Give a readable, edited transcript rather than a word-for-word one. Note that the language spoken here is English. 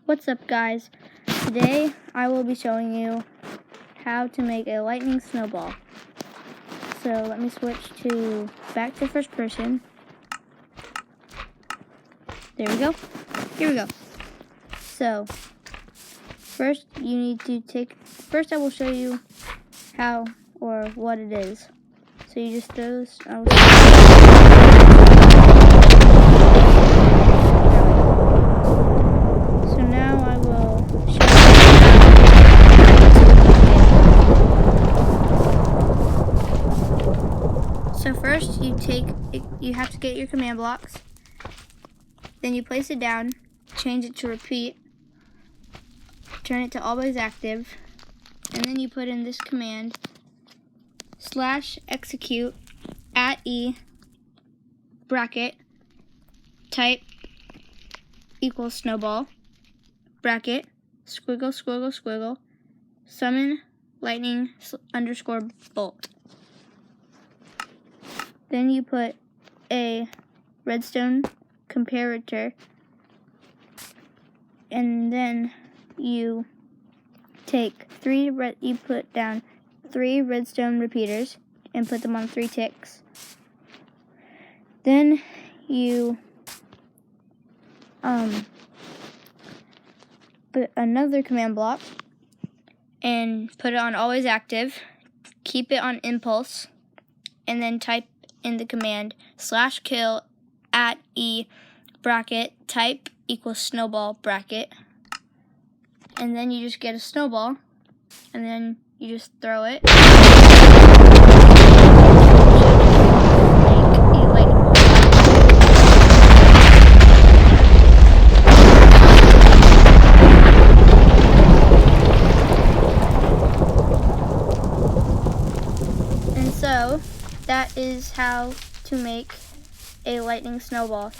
What's up, guys? Today I will be showing you how to make a lightning snowball. So let me switch back to first person. There we go. Here we go. So first you need to first I will show you how or what it is. So you just throw this. So now I will show you. So first you have to get your command blocks. Then you place it down, change it to repeat, turn it to always active, and then you put in this command /execute @e bracket type equals snowball bracket squiggle squiggle squiggle summon lightning _bolt. Then you put a redstone comparator, and then you put down 3 redstone repeaters and put them on 3 ticks. Then you put another command block and put it on always active, keep it on impulse, and then type in the command /kill @e bracket type equals snowball bracket, and then you just get a snowball, and then you just throw it. And so that is how to make a lightning snowball.